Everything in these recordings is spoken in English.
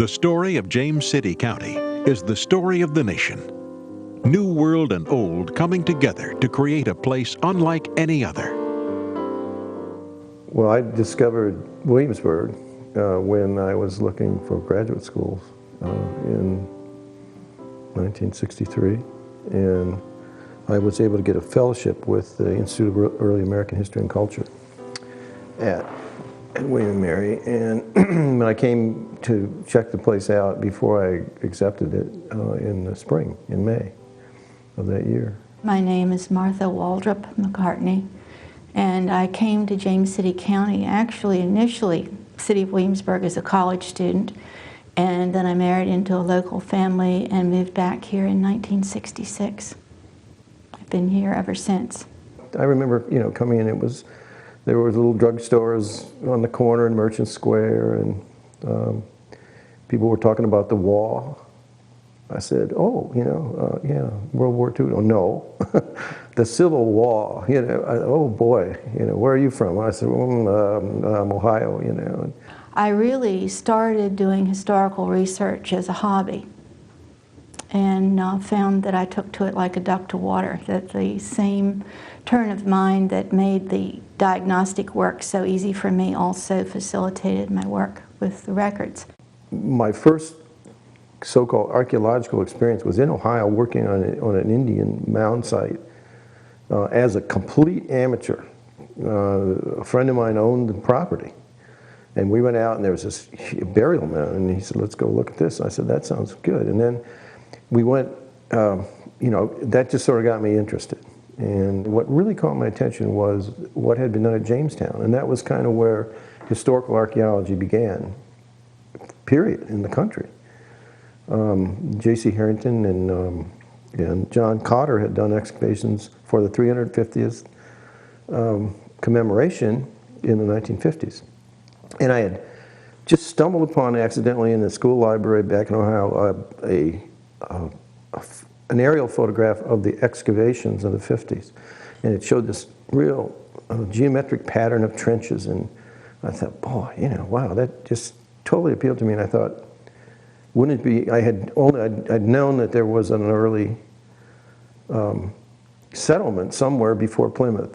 story of James City County is the story of the nation. New World and Old coming together to create a place unlike any other. Well, I discovered Williamsburg when I was looking for graduate schools in 1963, and I was able to get a fellowship with the Institute of Early American History and Culture at William & Mary, and when I came to check the place out before I accepted it in the spring, in May of that year. My name is Martha Waldrop Mccartney, and I came to James City County, actually initially City of Williamsburg as a college student, and then I married into a local family and moved back here in 1966. I've been here ever since. I remember, coming in, there were little drugstores on the corner in Merchant Square, and people were talking about the wall. I said, oh, yeah, World War II. Oh, no, the Civil War, oh boy, where are you from? I said, I'm Ohio, I really started doing historical research as a hobby, and found that I took to it like a duck to water, that the same turn of mind that made the diagnostic work so easy for me also facilitated my work with the records. My first so-called archaeological experience was in Ohio working on an Indian mound site as a complete amateur. A friend of mine owned the property, and we went out and there was this burial mound, and he said, let's go look at this. I said, that sounds good. And then we went, that just sort of got me interested. And what really caught my attention was what had been done at Jamestown, and that was kind of where historical archaeology began, period, in the country. J.C. Harrington and John Cotter had done excavations for the 350th commemoration in the 1950s. And I had just stumbled upon accidentally in the school library back in Ohio an aerial photograph of the excavations of the 50s. And it showed this real geometric pattern of trenches. And I thought, boy, wow, that just totally appealed to me. And I thought, wouldn't it be, I'd known that there was an early settlement somewhere before Plymouth,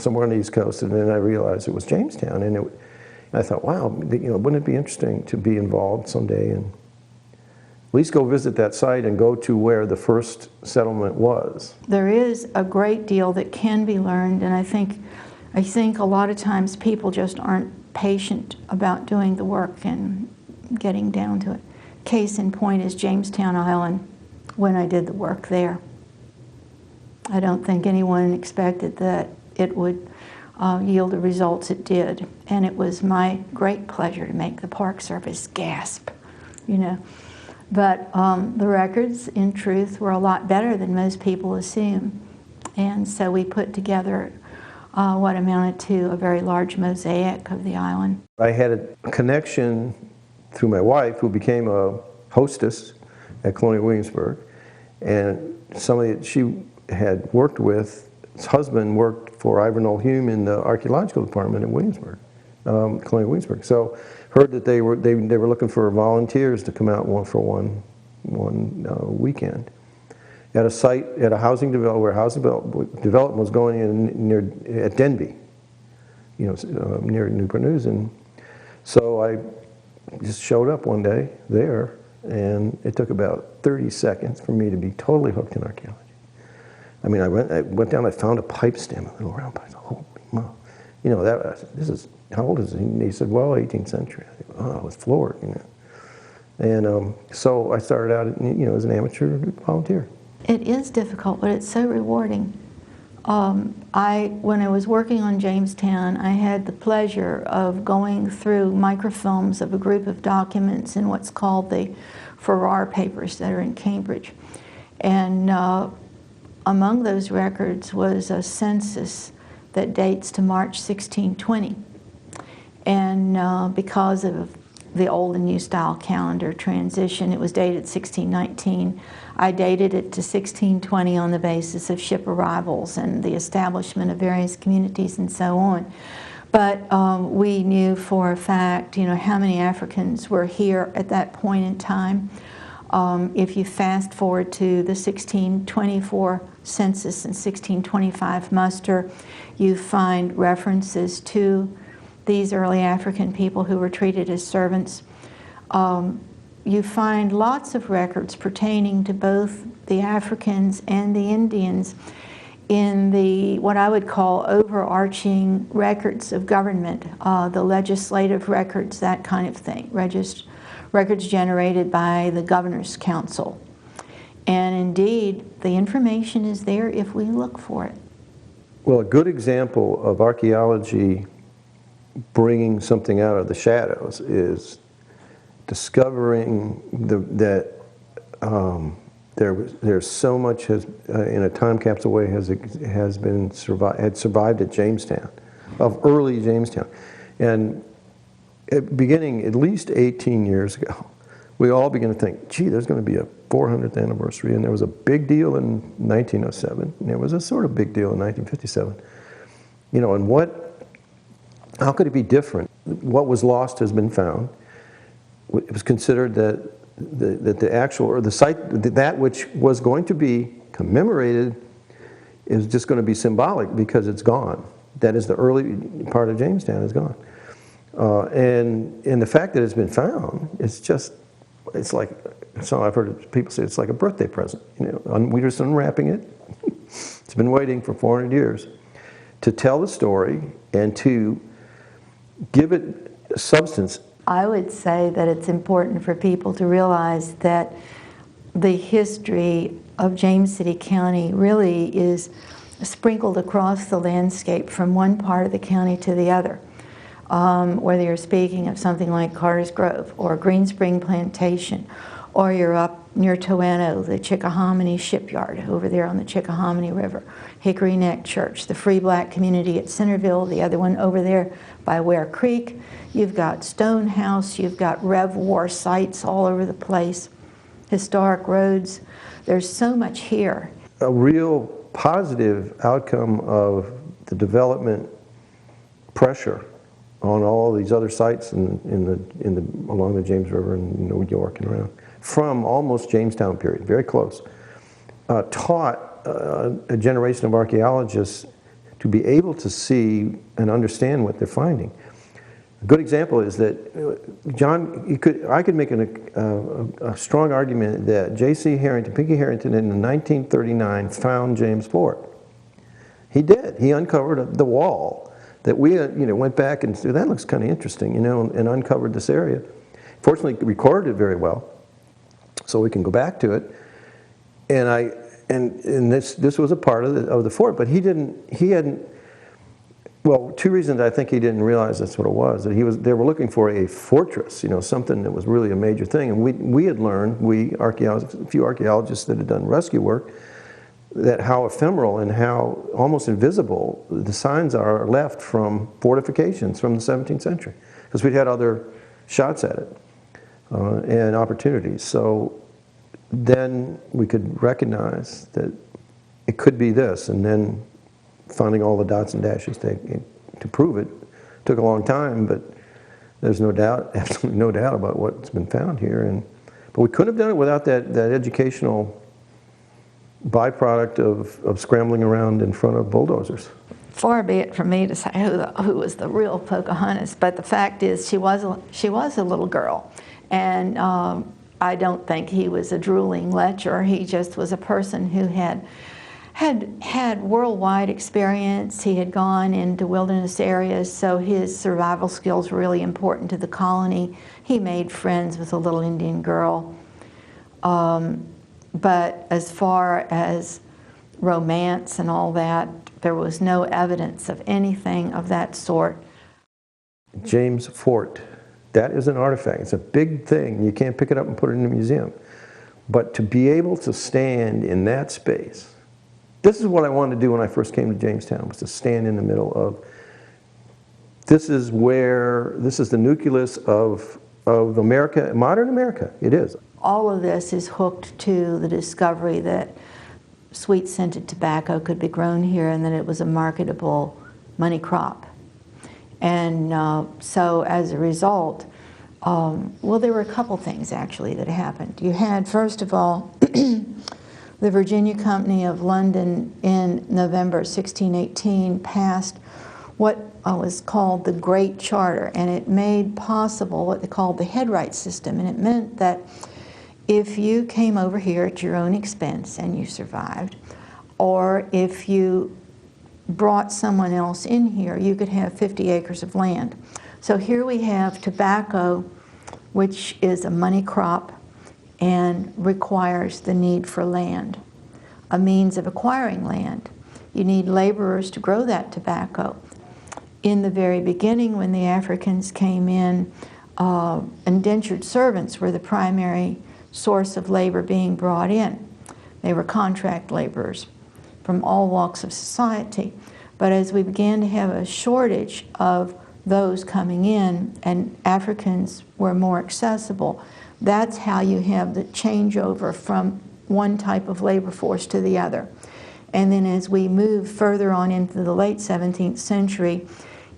somewhere on the East Coast, and then I realized it was Jamestown. And I thought, wow, wouldn't it be interesting to be involved someday and at least go visit that site and go to where the first settlement was. There is a great deal that can be learned, and I think a lot of times people just aren't patient about doing the work and getting down to it. Case in point is Jamestown Island, when I did the work there. I don't think anyone expected that it would yield the results it did, and it was my great pleasure to make the Park Service gasp, But the records, in truth, were a lot better than most people assume. And so we put together what amounted to a very large mosaic of the island. I had a connection through my wife, who became a hostess at Colonial Williamsburg. And somebody that she had worked with, his husband worked for Ivanhoe Hume in the archaeological department at Williamsburg, Colonial Williamsburg. So heard that they were looking for volunteers to come out for one weekend at a site at a housing development where housing development was going in at Denby, near Newport News. And so I just showed up one day there, and it took about 30 seconds for me to be totally hooked in archaeology. I mean, I went down, I found a pipe stem, a little round pipe. Holy moly. This is, how old is it? And he said, well, 18th century. I was floored, And so I started out, as an amateur volunteer. It is difficult, but it's so rewarding. When I was working on Jamestown, I had the pleasure of going through microfilms of a group of documents in what's called the Farrar papers that are in Cambridge. And among those records was a census that dates to March 1620. And because of the old and new style calendar transition, it was dated 1619. I dated it to 1620 on the basis of ship arrivals and the establishment of various communities and so on. But we knew for a fact, you know, how many Africans were here at that point in time. If you fast forward to the 1624 census and 1625 muster, you find references to these early African people who were treated as servants. You find lots of records pertaining to both the Africans and the Indians in the, what I would call, overarching records of government, the legislative records, that kind of thing, records generated by the Governor's Council. And indeed, the information is there if we look for it. Well, a good example of archaeology bringing something out of the shadows is discovering that there's so much in a time capsule way had survived at Jamestown, of early Jamestown, and beginning at least 18 years ago, we all began to think, gee, there's going to be a 400th anniversary, and there was a big deal in 1907, and there was a sort of big deal in 1957, you know, and how could it be different? What was lost has been found. It was considered that the actual, or the site, that which was going to be commemorated is just going to be symbolic because it's gone. That is, the early part of Jamestown is gone. And the fact that it's been found, it's like, so I've heard people say it's like a birthday present. You know, we're just unwrapping it. It's been waiting for 400 years to tell the story and to give it substance. I would say that it's important for people to realize that the history of James City County really is sprinkled across the landscape from one part of the county to the other. Whether you're speaking of something like Carter's Grove or Green Spring Plantation, or you're up near Toano, the Chickahominy Shipyard over there on the Chickahominy River, Hickory Neck Church, the Free Black community at Centerville, the other one over there by Ware Creek. You've got Stonehouse, you've got Rev War sites all over the place, historic roads. There's so much here. A real positive outcome of the development pressure on all these other sites along the James River in New York and around, from almost Jamestown period, very close, taught a generation of archaeologists to be able to see and understand what they're finding. A good example is that, John, I could make a strong argument that J.C. Harrington, Pinky Harrington, in 1939 found James Fort. He did. He uncovered the wall that we, went back and said, that looks kind of interesting, and uncovered this area. Fortunately, recorded it very well, so we can go back to it. And this was a part of the fort, but he hadn't. Well, two reasons I think he didn't realize that's what it was. That they were looking for a fortress, something that was really a major thing. And we had learned, a few archaeologists that had done rescue work, that how ephemeral and how almost invisible the signs are left from fortifications from the 17th century, because we'd had other shots at it and opportunities. So then we could recognize that it could be this, and then finding all the dots and dashes to prove it took a long time, but there's no doubt, absolutely no doubt about what's been found here. But we couldn't have done it without that educational byproduct of scrambling around in front of bulldozers. Far be it from me to say who was the real Pocahontas, but the fact is she was a little girl, and I don't think he was a drooling lecher. He just was a person who had worldwide experience. He had gone into wilderness areas, so his survival skills were really important to the colony. He made friends with a little Indian girl. But as far as romance and all that, there was no evidence of anything of that sort. James Fort, that is an artifact. It's a big thing. You can't pick it up and put it in a museum. But to be able to stand in that space, this is what I wanted to do when I first came to Jamestown, was to stand in the middle of, this is the nucleus of America, modern America. It is. All of this is hooked to the discovery that sweet-scented tobacco could be grown here and that it was a marketable money crop. And so as a result, well, there were a couple things actually that happened. You had, first of all, the Virginia Company of London in November 1618 passed what was called the Great Charter, and it made possible what they called the headright system. And it meant that if you came over here at your own expense and you survived, or if you brought someone else in here, you could have 50 acres of land. So here we have tobacco, which is a money crop and requires the need for land, a means of acquiring land. You need laborers to grow that tobacco. In the very beginning, when the Africans came in, indentured servants were the primary source of labor being brought in. They were contract laborers from all walks of society. But as we began to have a shortage of those coming in and Africans were more accessible, that's how you have the changeover from one type of labor force to the other. And then as we move further on into the late 17th century,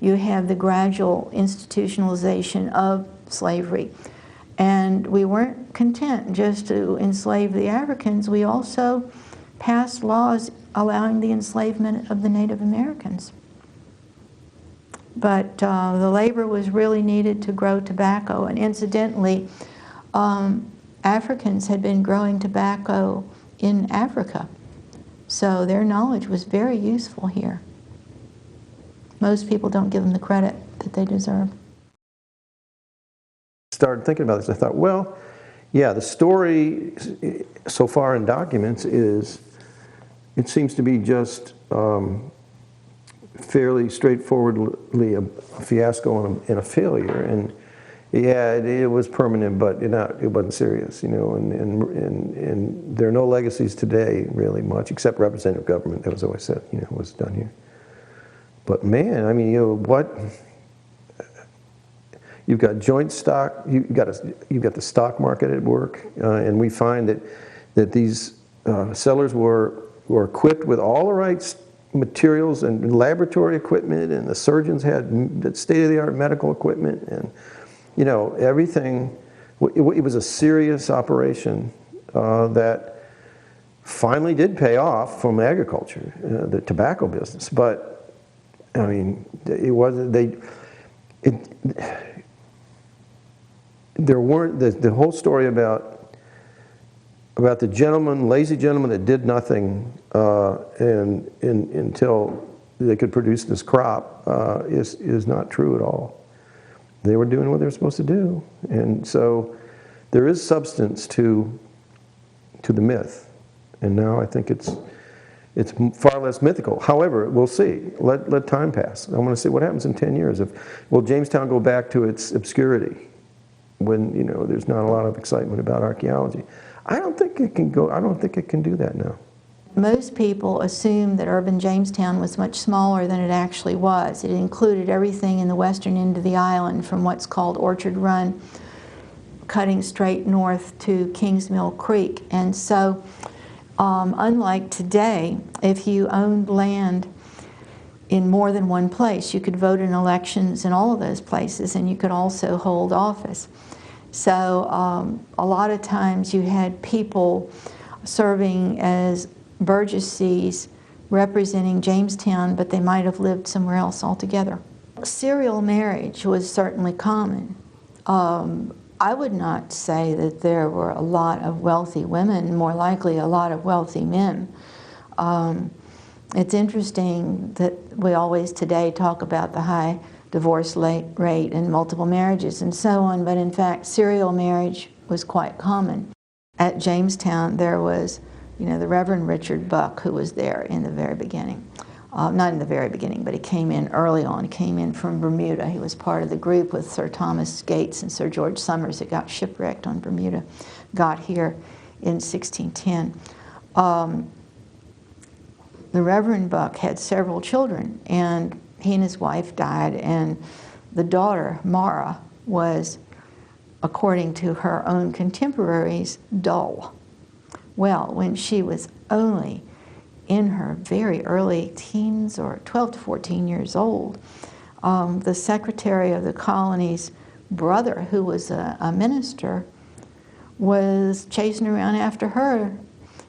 you have the gradual institutionalization of slavery. And we weren't content just to enslave the Africans, we also passed laws allowing the enslavement of the Native Americans. But the labor was really needed to grow tobacco, and incidentally, Africans had been growing tobacco in Africa, so their knowledge was very useful here. Most people don't give them the credit that they deserve. Started thinking about this, I thought, well, yeah, the story so far in documents is, it seems to be just fairly straightforwardly a fiasco and a failure. And yeah, it was permanent, but it wasn't serious, you know. And there are no legacies today, really much, except representative government. That was always said, you know, was done here. But man, I mean, you know what? You've got joint stock. You've got the stock market at work, and we find that these settlers were equipped with all the right materials and laboratory equipment, and the surgeons had state-of-the-art medical equipment, and you know, everything. It was a serious operation that finally did pay off from agriculture, the tobacco business. But I mean, it wasn't. There weren't the whole story about the gentleman, lazy gentleman that did nothing until they could produce this crop is not true at all. They were doing what they were supposed to do, and so there is substance to the myth, and now I think it's far less mythical. However, we'll see. Let time pass. I want to see what happens in 10 years. Will Jamestown go back to its obscurity when, you know, there's not a lot of excitement about archaeology? I don't think it can go. I don't think it can do that now. Most people assume that urban Jamestown was much smaller than it actually was. It included everything in the western end of the island, from what's called Orchard Run, cutting straight north to Kings Mill Creek. And so, unlike today, if you owned land in more than one place, you could vote in elections in all of those places, and you could also hold office. So a lot of times you had people serving as burgesses representing Jamestown, but they might have lived somewhere else altogether. Serial marriage was certainly common. I would not say that there were a lot of wealthy women, more likely a lot of wealthy men. It's interesting that we always today talk about the high divorce rate and multiple marriages and so on, but in fact serial marriage was quite common. At Jamestown there was, you know, the Reverend Richard Buck, who was there in the very beginning. Not in the very beginning, but he came in early on. He came in from Bermuda. He was part of the group with Sir Thomas Gates and Sir George Somers that got shipwrecked on Bermuda, got here in 1610. The Reverend Buck had several children, and he and his wife died, and the daughter, Mara, was, according to her own contemporaries, dull. Well, when she was only in her very early teens, or 12 to 14 years old, The secretary of the colony's brother, who was a minister, was chasing around after her.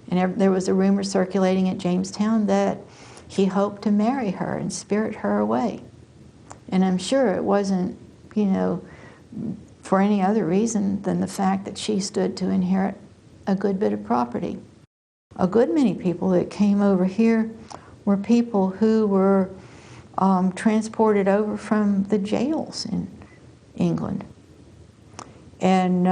And there was a rumor circulating at Jamestown that he hoped to marry her and spirit her away. And I'm sure it wasn't, you know, for any other reason than the fact that she stood to inherit a good bit of property. A good many people that came over here were people who were transported over from the jails in England. And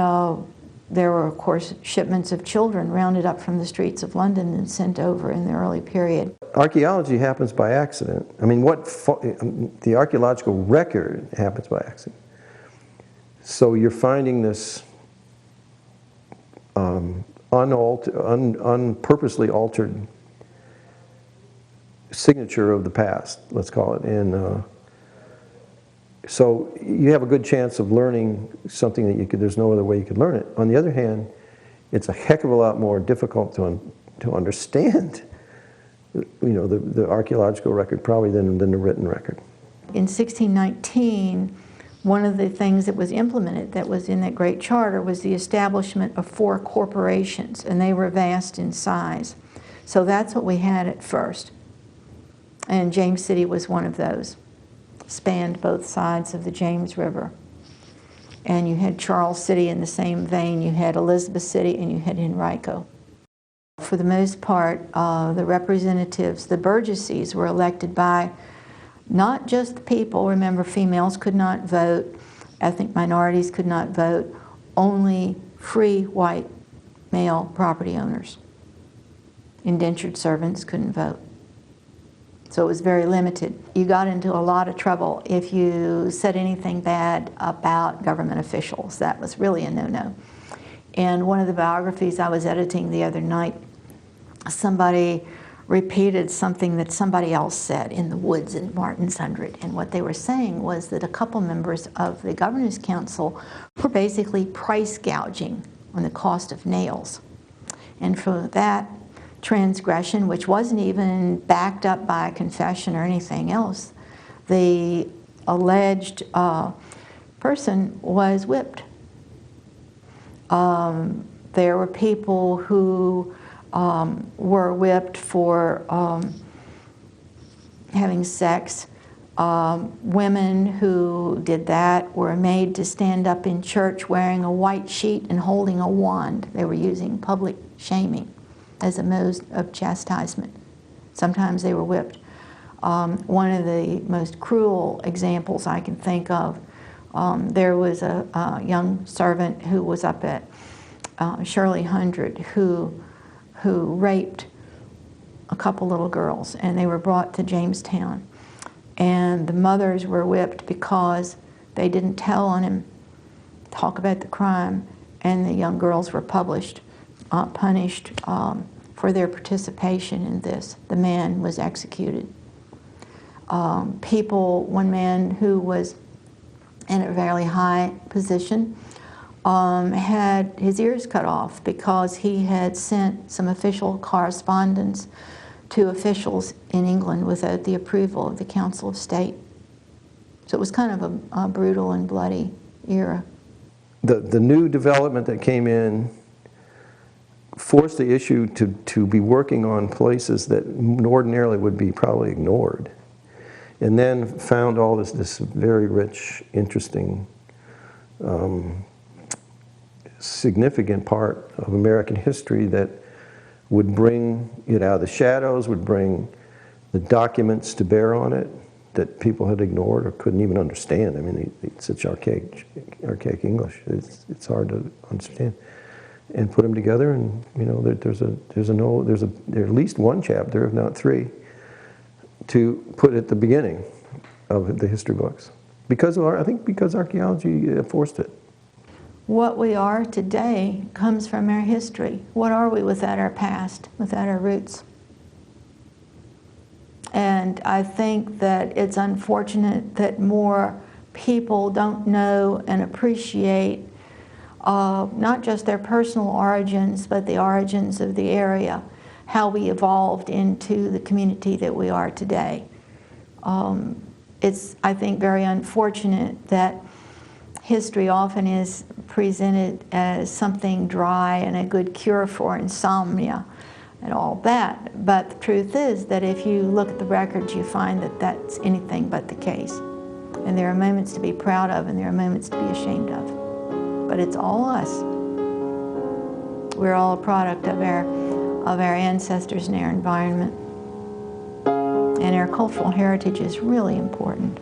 there were, of course, shipments of children rounded up from the streets of London and sent over in the early period. Archaeology happens by accident. I mean, the archaeological record happens by accident. So you're finding this unpurposely altered signature of the past, let's call it. And so you have a good chance of learning something that there's no other way you could learn it. On the other hand, it's a heck of a lot more difficult to understand, you know, the archaeological record probably than the written record. In 1619, one of the things that was implemented that was in that great charter was the establishment of 4 corporations, and they were vast in size. So that's what we had at first. And James City was one of those. Spanned both sides of the James River. And you had Charles City in the same vein. You had Elizabeth City and you had Henrico. For the most part, the representatives, the burgesses, were elected by not just the people. Remember, females could not vote, ethnic minorities could not vote, only free white male property owners. Indentured servants couldn't vote. So it was very limited. You got into a lot of trouble if you said anything bad about government officials. That was really a no-no. And one of the biographies I was editing the other night, somebody repeated something that somebody else said in the woods in Martin's Hundred. And what they were saying was that a couple members of the Governor's Council were basically price gouging on the cost of nails. And for that transgression, which wasn't even backed up by a confession or anything else, the alleged person was whipped. There were people who were whipped for having sex. Women who did that were made to stand up in church wearing a white sheet and holding a wand. They were using public shaming as a mode of chastisement. Sometimes they were whipped. One of the most cruel examples I can think of, there was a young servant who was up at Shirley Hundred who raped a couple little girls, and they were brought to Jamestown. And the mothers were whipped because they didn't tell on him, talk about the crime, and the young girls were punished for their participation in this. The man was executed. One man who was in a very high position had his ears cut off because he had sent some official correspondence to officials in England without the approval of the Council of State. So it was kind of a brutal and bloody era. The new development that came in forced the issue to be working on places that ordinarily would be probably ignored, and then found all this very rich, interesting, significant part of American history that would bring it out of the shadows, would bring the documents to bear on it that people had ignored or couldn't even understand. I mean, it's such archaic English. It's hard to understand. And put them together, and you know, there's at least one chapter, if not 3, to put at the beginning of the history books, because archaeology forced it. What we are today comes from our history. What are we without our past, without our roots? And I think that it's unfortunate that more people don't know and appreciate not just their personal origins, but the origins of the area, how we evolved into the community that we are today. it's, I think, very unfortunate that history often is presented as something dry and a good cure for insomnia and all that. But the truth is that if you look at the records, you find that that's anything but the case. And there are moments to be proud of and there are moments to be ashamed of. But it's all us. We're all a product of our ancestors and our environment. And our cultural heritage is really important.